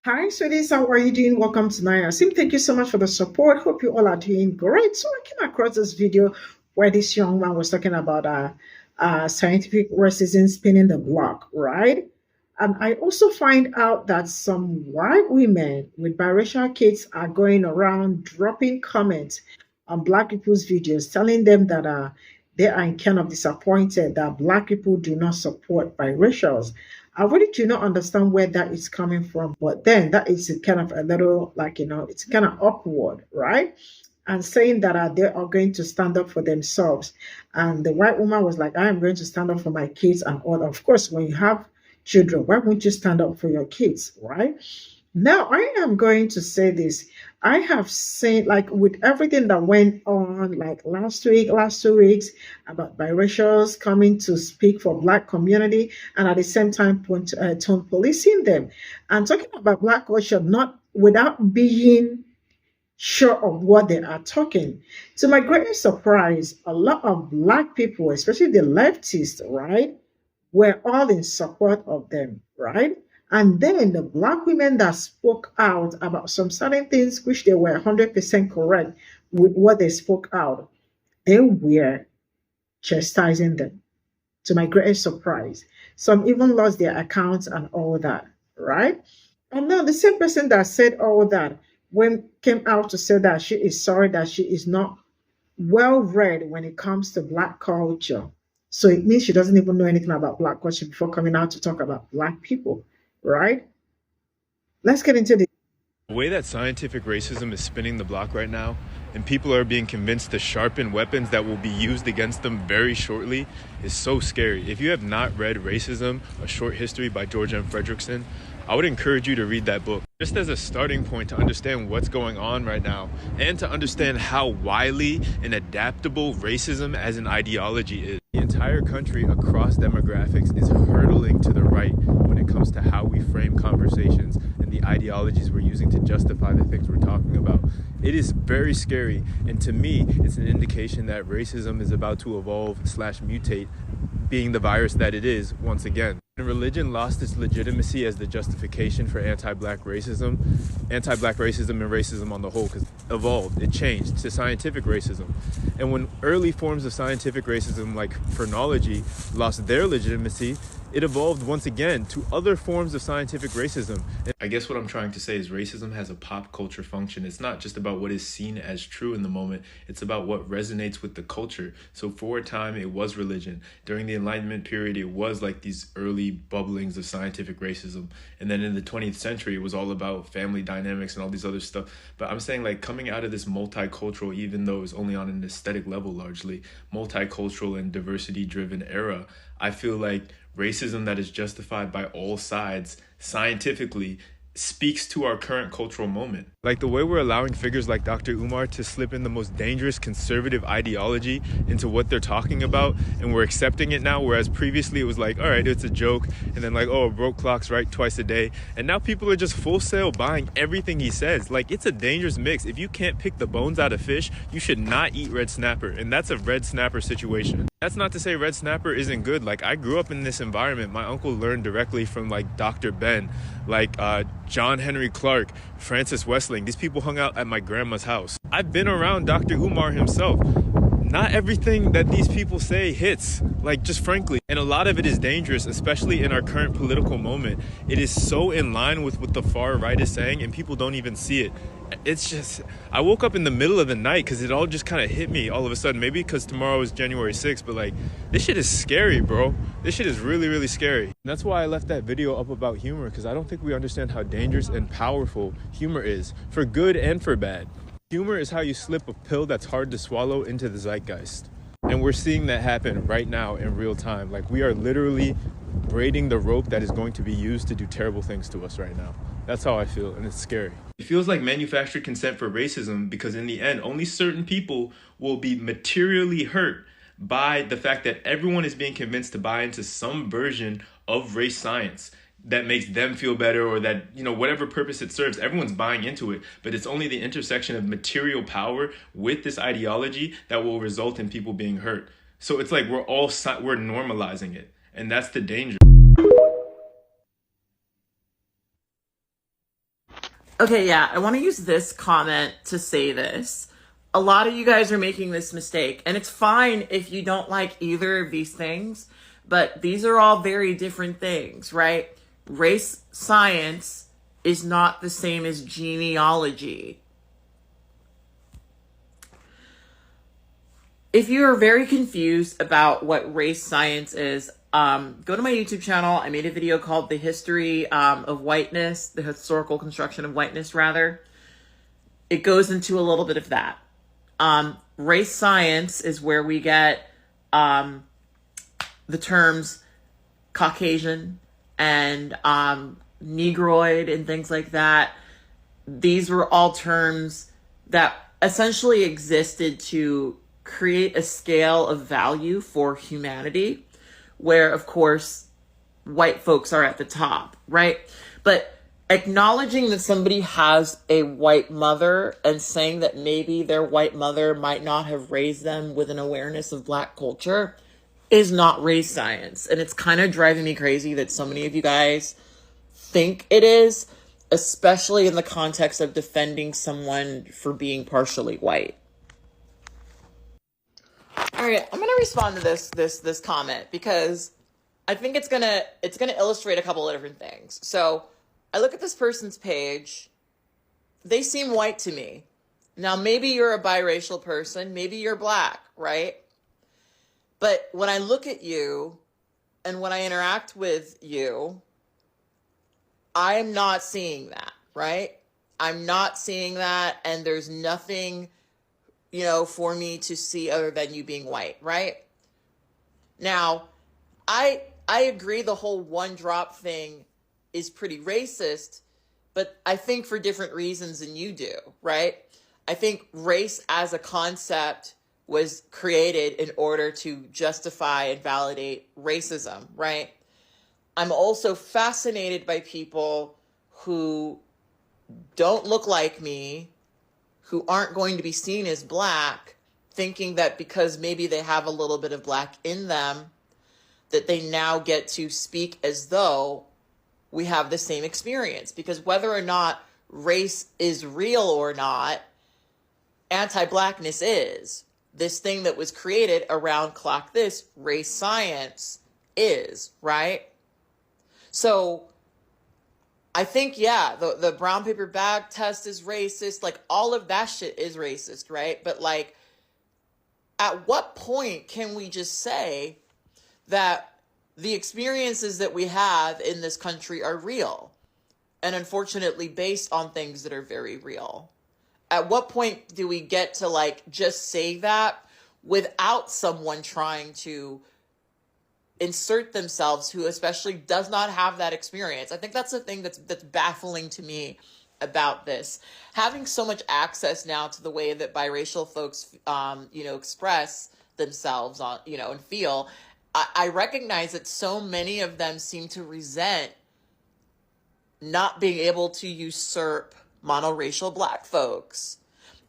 Hi, sweeties. How are you doing? Welcome to Naya Sim. Thank you so much for the support. Hope you all are doing great. So I came across this video where this young man was talking about scientific racism spinning the block, right? And I also find out that some white women with biracial kids are going around dropping comments on Black people's videos, telling them that they are kind of disappointed that Black people do not support biracials. I really do not understand where that is coming from, but then that is kind of a little like, it's kind of awkward, right? And saying that they are going to stand up for themselves. And the white woman was like, I am going to stand up for my kids and all. Of course, when you have children, why won't you stand up for your kids, right? Now, I am going to say this. I have seen, like, with everything that went on, like last week, last 2 weeks, about biracials coming to speak for Black community, and at the same time, tone policing them, and talking about Black culture, not without being sure of what they are talking. To my greatest surprise, a lot of Black people, especially the leftists, right, were all in support of them, right? And then the Black women that spoke out about some certain things, which they were 100% correct with what they spoke out, they were chastising them, to my greatest surprise. Some even lost their accounts and all that, right? And now the same person that said all that when came out to say that she is sorry that she is not well read when it comes to Black culture. So it means she doesn't even know anything about Black culture before coming out to talk about Black people, right? Let's get into the The way that scientific racism is spinning the block right now, and people are being convinced to sharpen weapons that will be used against them very shortly, is so scary. If you have not read Racism, A Short History by George M. Frederickson, I would encourage you to read that book just as a starting point to understand what's going on right now and to understand how wily and adaptable racism as an ideology is. The entire country across demographics is hurtling to the right when it comes to how we frame conversations and the ideologies we're using to justify the things we're talking about. It is very scary, and to me, it's an indication that racism is about to evolve/mutate, being the virus that it is once again. When religion lost its legitimacy as the justification for anti-Black racism and racism on the whole evolved, it changed to scientific racism. And when early forms of scientific racism like phrenology lost their legitimacy, it evolved once again to other forms of scientific racism. And I guess what I'm trying to say is racism has a pop culture function. It's not just about what is seen as true in the moment, it's about what resonates with the culture. So for a time, it was religion. During the Enlightenment period, it was like these early bubblings of scientific racism. And then in the 20th century, it was all about family dynamics and all these other stuff. But I'm saying, like, coming out of this multicultural, even though it's only on an aesthetic level largely, multicultural and diversity-driven era, I feel like racism that is justified by all sides scientifically speaks to our current cultural moment. Like the way we're allowing figures like Dr. Umar to slip in the most dangerous conservative ideology into what they're talking about, and we're accepting it now, whereas previously it was like, all right, it's a joke, and then like, oh, a broke clock's right twice a day, and now people are just full sale buying everything he says. Like, it's a dangerous mix. If you can't pick the bones out of fish, you should not eat red snapper, and that's a red snapper situation. That's not to say red snapper isn't good. Like, I grew up in this environment. My uncle learned directly from like Dr. Ben, like John Henry Clark, Francis Westling. These people hung out at my grandma's house. I've been around Dr. Umar himself. Not everything that these people say hits, like, just frankly. And a lot of it is dangerous, especially in our current political moment. It is so in line with what the far right is saying, and people don't even see it. It's just, I woke up in the middle of the night because it all just kind of hit me all of a sudden. Maybe because tomorrow is January 6th, but like, this shit is scary, bro. This shit is really, really scary. And that's why I left that video up about humor, because I don't think we understand how dangerous and powerful humor is, for good and for bad. Humor is how you slip a pill that's hard to swallow into the zeitgeist. And we're seeing that happen right now in real time. Like, we are literally braiding the rope that is going to be used to do terrible things to us right now. That's how I feel, and it's scary. It feels like manufactured consent for racism, because in the end, only certain people will be materially hurt by the fact that everyone is being convinced to buy into some version of race science that makes them feel better, or that, you know, whatever purpose it serves, everyone's buying into it. But it's only the intersection of material power with this ideology that will result in people being hurt. So it's like we're normalizing it, and that's the danger. Okay, yeah, I want to use this comment to say this. A lot of you guys are making this mistake, and it's fine if you don't like either of these things, but these are all very different things, right? Race science is not the same as genealogy. If you are very confused about what race science is, go to my YouTube channel. I made a video called The History of Whiteness, the historical construction of whiteness, rather. It goes into a little bit of that. Race science is where we get the terms Caucasian and Negroid and things like that. These were all terms that essentially existed to create a scale of value for humanity, where, of course, white folks are at the top, right? But acknowledging that somebody has a white mother and saying that maybe their white mother might not have raised them with an awareness of Black culture is not race science. And it's kind of driving me crazy that so many of you guys think it is, especially in the context of defending someone for being partially white. All right, I'm gonna respond to this comment because I think it's gonna illustrate a couple of different things. So I look at this person's page. They seem white to me. Now, maybe you're a biracial person, maybe you're Black, right? But when I look at you and when I interact with you, I am not seeing that, right? I'm not seeing that, and there's nothing, for me to see other than you being white, right? Now, I agree the whole one drop thing is pretty racist, but I think for different reasons than you do, right? I think race as a concept was created in order to justify and validate racism, right? I'm also fascinated by people who don't look like me, who aren't going to be seen as Black, thinking that because maybe they have a little bit of Black in them, that they now get to speak as though we have the same experience. Because whether or not race is real or not, anti-Blackness is. This thing that was created around clock this, race science is, right? So I think, yeah, the brown paper bag test is racist. Like, all of that shit is racist, right? But, like, at what point can we just say that the experiences that we have in this country are real and unfortunately based on things that are very real? At what point do we get to, like, just say that without someone trying to insert themselves who especially does not have that experience? I think that's the thing that's baffling to me about this. Having so much access now to the way that biracial folks, express themselves on, and feel, I recognize that so many of them seem to resent not being able to usurp monoracial Black folks.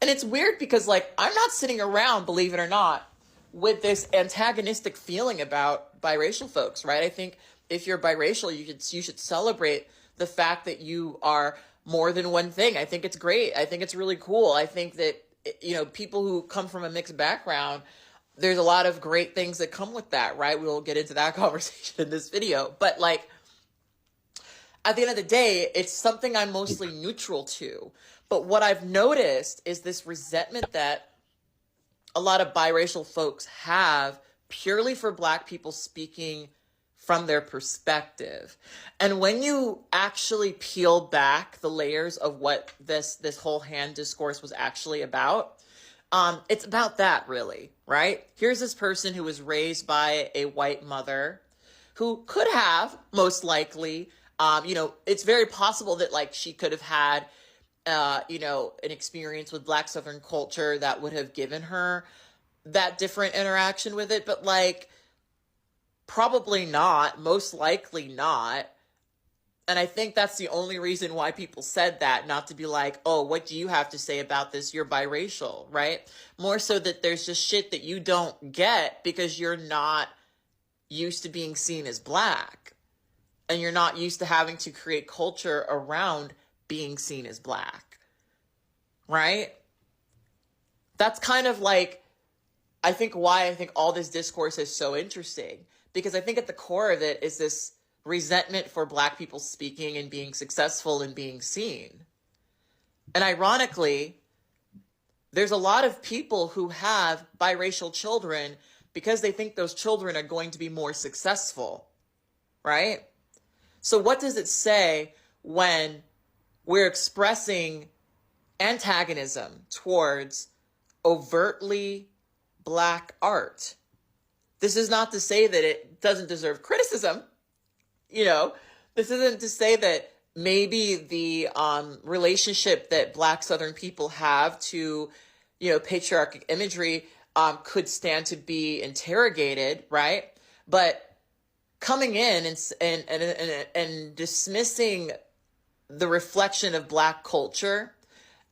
And it's weird because, like, I'm not sitting around, believe it or not, with this antagonistic feeling about biracial folks, right? I think if you're biracial, you should celebrate the fact that you are more than one thing. I think it's great. I think it's really cool. I think that, people who come from a mixed background, there's a lot of great things that come with that, right? We'll get into that conversation in this video. But, like, at the end of the day, it's something I'm mostly neutral to. But what I've noticed is this resentment that a lot of biracial folks have purely for Black people speaking from their perspective. And when you actually peel back the layers of what this whole hand discourse was actually about, it's about that, really, right? Here's this person who was raised by a white mother who could have, most likely, it's very possible that, like, she could have had, an experience with Black Southern culture that would have given her that different interaction with it. But, like, probably not, most likely not. And I think that's the only reason why people said that, not to be like, oh, what do you have to say about this? You're biracial, right? More so that there's just shit that you don't get because you're not used to being seen as Black. And you're not used to having to create culture around being seen as black, right? That's kind of like, I think why I think all this discourse is so interesting, because I think at the core of it is this resentment for black people speaking and being successful and being seen. And ironically, there's a lot of people who have biracial children because they think those children are going to be more successful, right? So what does it say when we're expressing antagonism towards overtly black art? This is not to say that it doesn't deserve criticism. This isn't to say that maybe the relationship that black Southern people have to, patriarchic imagery could stand to be interrogated, right? But coming in and dismissing the reflection of black culture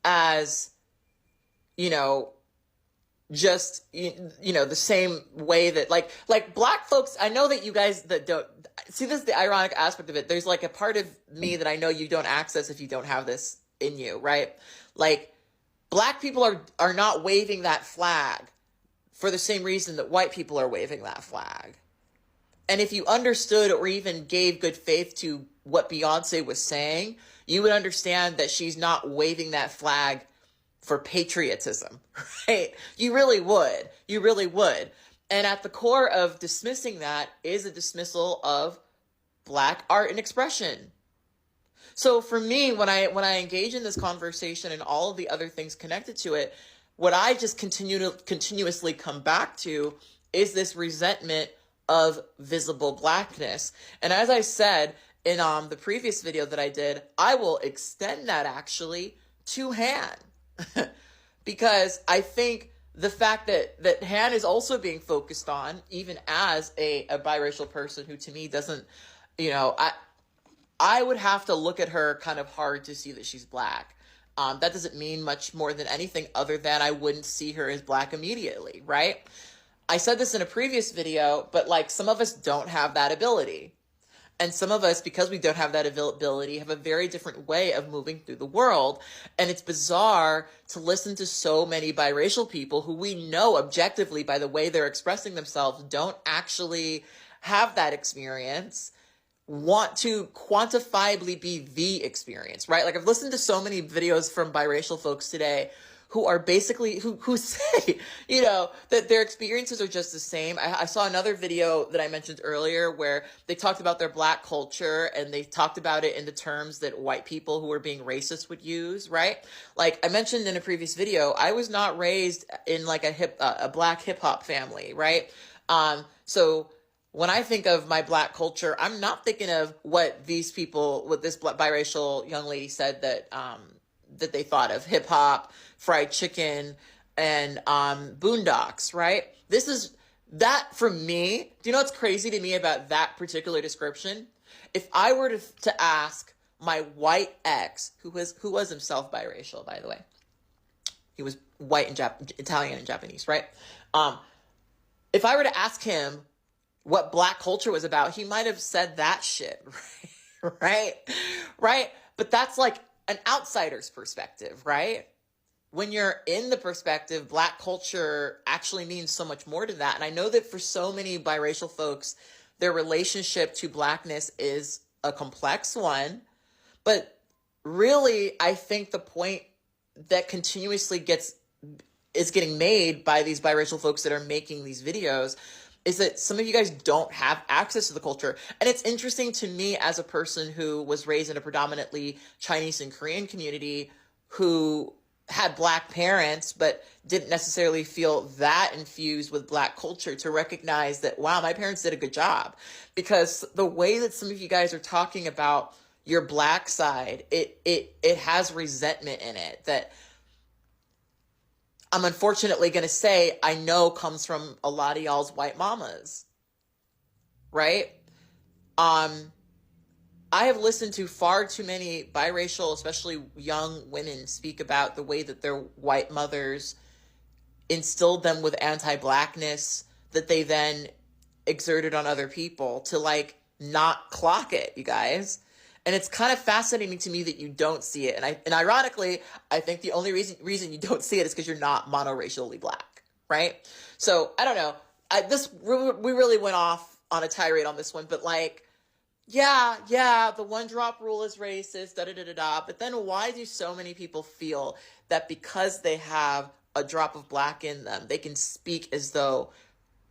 as, just, the same way that like black folks, I know that you guys that don't see this, the ironic aspect of it. There's like a part of me that I know you don't access if you don't have this in you, right? Like black people are not waving that flag for the same reason that white people are waving that flag. And if you understood or even gave good faith to what Beyonce was saying, you would understand that she's not waving that flag for patriotism, right? You really would. You really would. And at the core of dismissing that is a dismissal of black art and expression. So for me, when I engage in this conversation and all of the other things connected to it, what I just continuously come back to is this resentment of visible blackness. And as I said in the previous video that I did, I will extend that actually to Han. Because I think the fact that Han is also being focused on, even as a biracial person who to me doesn't, I would have to look at her kind of hard to see that she's black. That doesn't mean much more than anything other than I wouldn't see her as black immediately, right? I said this in a previous video, but like some of us don't have that ability. And some of us, because we don't have that ability, have a very different way of moving through the world. And it's bizarre to listen to so many biracial people who we know objectively by the way they're expressing themselves don't actually have that experience, want to quantifiably be the experience, right? Like I've listened to so many videos from biracial folks today who are basically, who say, that their experiences are just the same. I saw another video that I mentioned earlier where they talked about their black culture and they talked about it in the terms that white people who were being racist would use, right? Like I mentioned in a previous video, I was not raised in like a black hip hop family, right? So when I think of my black culture, I'm not thinking of what this biracial young lady said that they thought of: hip hop, fried chicken, and boondocks, right? This is that for me. Do you know what's crazy to me about that particular description? If I were to ask my white ex, who was himself biracial, by the way, he was white and Italian and Japanese, right? If I were to ask him what black culture was about, he might have said that shit, right? Right? But that's like an outsider's perspective, right? When you're in the perspective, black culture actually means so much more to that. And I know that for so many biracial folks, their relationship to blackness is a complex one. But really, I think the point that continuously is getting made by these biracial folks that are making these videos is that some of you guys don't have access to the culture. And it's interesting to me as a person who was raised in a predominantly Chinese and Korean community who had black parents, but didn't necessarily feel that infused with black culture, to recognize that, wow, my parents did a good job. Because the way that some of you guys are talking about your black side, it has resentment in it that I'm unfortunately going to say I know comes from a lot of y'all's white mamas, right? I have listened to far too many biracial, especially young women, speak about the way that their white mothers instilled them with anti-blackness that they then exerted on other people to like not clock it, you guys. And it's kind of fascinating to me that you don't see it. And ironically, I think the only reason you don't see it is because you're not monoracially black, right? So I don't know. We really went off on a tirade on this one, but like, yeah, the one drop rule is racist, da da da da da. But then why do so many people feel that because they have a drop of black in them, they can speak as though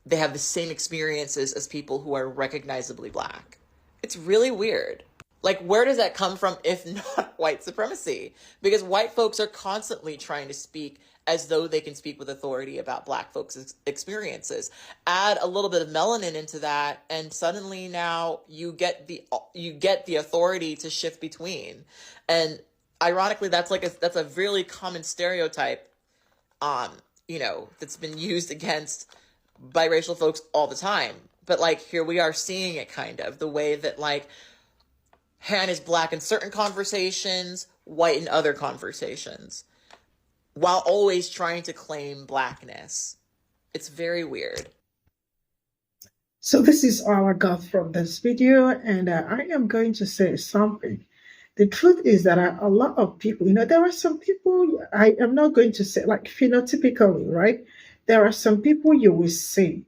they have the same experiences as people who are recognizably black? It's really weird. Like, where does that come from if not white supremacy? Because white folks are constantly trying to speak as though they can speak with authority about black folks' experiences. Add a little bit of melanin into that, and suddenly now you get the authority to shift between. And ironically, that's a really common stereotype, that's been used against biracial folks all the time. But like, here we are seeing it kind of the way that like Han is black in certain conversations, white in other conversations, while always trying to claim blackness. It's very weird. So this is all I got from this video, and I am going to say something. The truth is that a lot of people, there are some people, I am not going to say like phenotypically, right? There are some people you will see,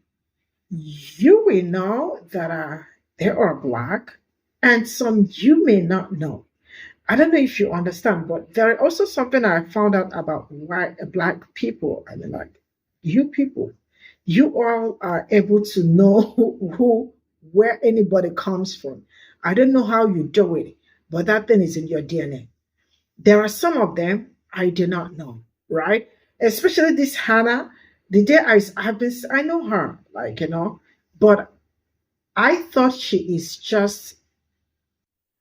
you will know that they are black, and some you may not know. I don't know if you understand, but there are also something I found out about black people. I mean, like, you people, you all are able to know where anybody comes from. I don't know how you do it, but that thing is in your DNA. There are some of them I do not know, right? Especially this Hannah. The day I know her, like, but I thought she is just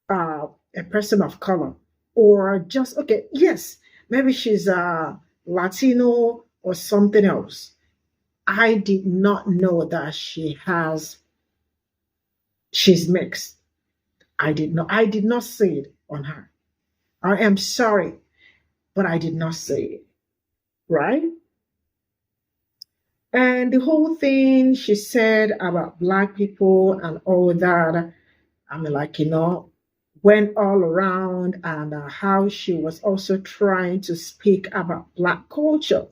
a person of color, or just, okay, yes, maybe she's a Latino or something else. I did not know that she's mixed. I did not see it on her. I am sorry, but I did not see it, right? And the whole thing she said about black people and all that, I mean, like, went all around, and how she was also trying to speak about black culture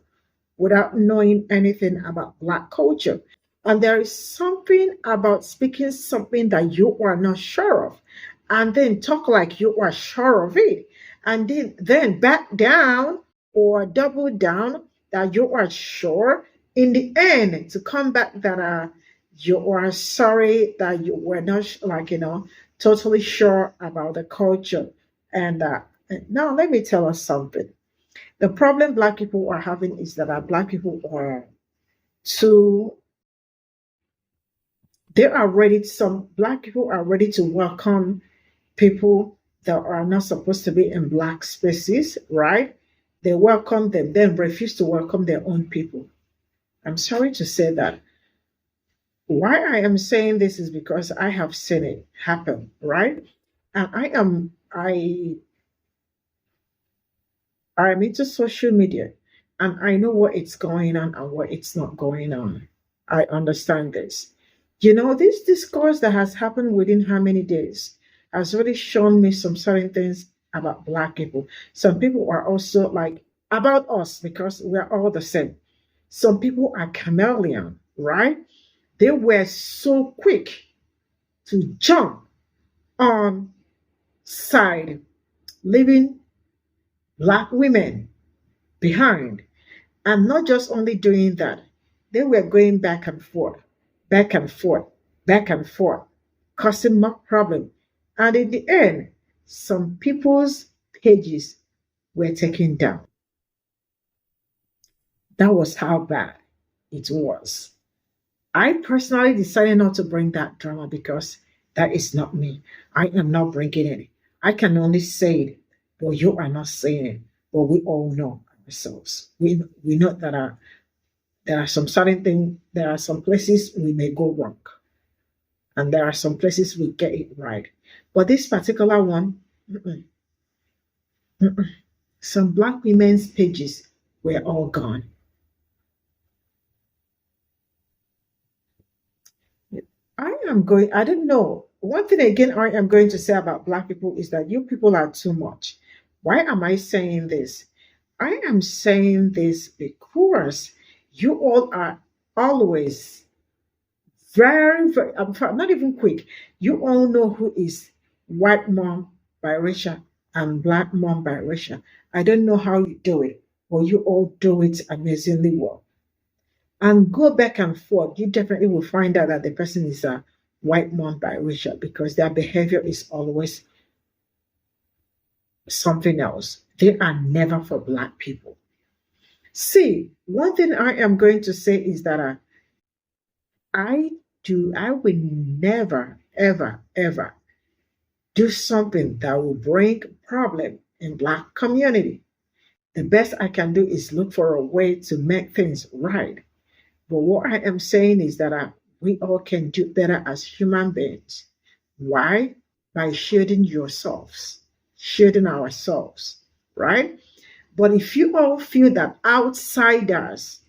without knowing anything about black culture. And there is something about speaking something that you are not sure of, and then talk like you are sure of it, and then back down or double down that you are sure. In the end, to come back that you are sorry that you were not, like, totally sure about the culture. And now let me tell us something. The problem black people are having is that black people are too, some black people are ready to welcome people that are not supposed to be in black spaces, right? They welcome them, then refuse to welcome their own people. I'm sorry to say that. Why I am saying this is because I have seen it happen, right? And I'm into social media, and I know what it's going on and what it's not going on. I understand this. This discourse that has happened within how many days has really shown me some certain things about black people. Some people are also like about us because we're all the same. Some people are chameleon, right? They were so quick to jump on side, leaving black women behind. And not just only doing that, they were going back and forth, back and forth, back and forth, causing more problem. And in the end, some people's pages were taken down. That was how bad it was. I personally decided not to bring that drama because that is not me. I am not bringing it. I can only say it, but you are not saying it. But we all know ourselves. We know that there are some certain things, there are some places we may go wrong, and there are some places we get it right. But this particular one, mm-mm, mm-mm. Some black women's pages were all gone. I don't know one thing again I am going to say about Black people is that you people are too much. Why am I saying this? I am saying this because you all are always very, I'm not even quick. You all know who is white mom biracial and black mom biracial. I don't know how you do it, but you all do it amazingly well. And go back and forth, you definitely will find out that the person is a white mom biracial because their behavior is always something else. They are never for black people. See, one thing I am going to say is that I will never, ever, ever do something that will bring problem in black community. The best I can do is look for a way to make things right. But what I am saying is that we all can do better as human beings. Why? By shielding yourselves, shielding ourselves, right? But if you all feel that outsiders,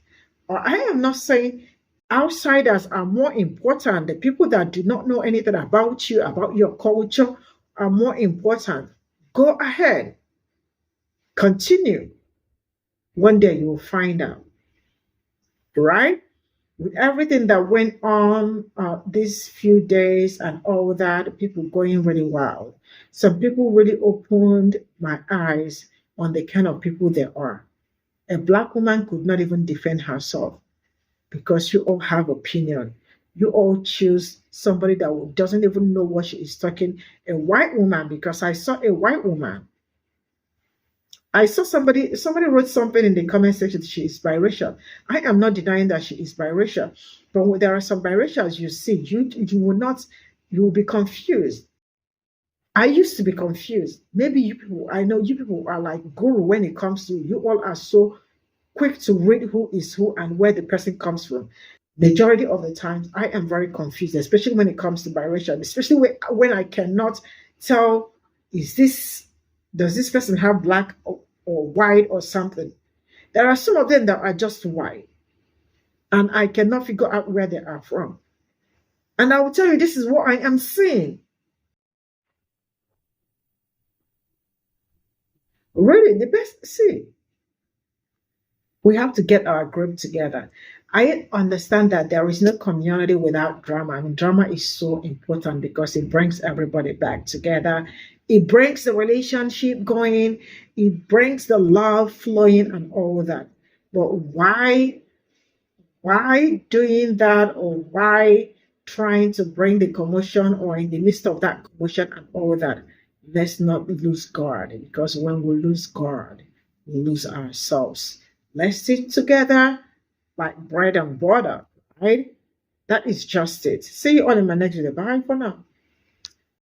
or I am not saying outsiders are more important, the people that do not know anything about you, about your culture, are more important, go ahead, continue. One day you will find out, right? With everything that went on these few days and all that, people going really wild. Some people really opened my eyes on the kind of people they are. A black woman could not even defend herself because you all have opinion. You all choose somebody that doesn't even know what she is talking. A white woman, because I saw a white woman. I saw somebody wrote something in the comment section. She is biracial. I am not denying that she is biracial, but when there are some biracials you see, you will not, you will be confused. I used to be confused. Maybe you people, I know you people are like guru when it comes to, you all are so quick to read who is who and where the person comes from. Majority of the times, I am very confused, especially when it comes to biracial, especially when I cannot tell, is this, does this person have black or white or something? There are some of them that are just white, and I cannot figure out where they are from. And I will tell you, this is what I am seeing. Really, the best, see, we have to get our group together. I understand that there is no community without drama. I mean, drama is so important because it brings everybody back together. It brings the relationship going. It brings the love flowing and all that. But why doing that, or why trying to bring the commotion, or in the midst of that commotion and all that? Let's not lose guard, because when we lose guard, we lose ourselves. Let's sit together like bread and butter, right? That is just it. See you all in my next video. Bye for now.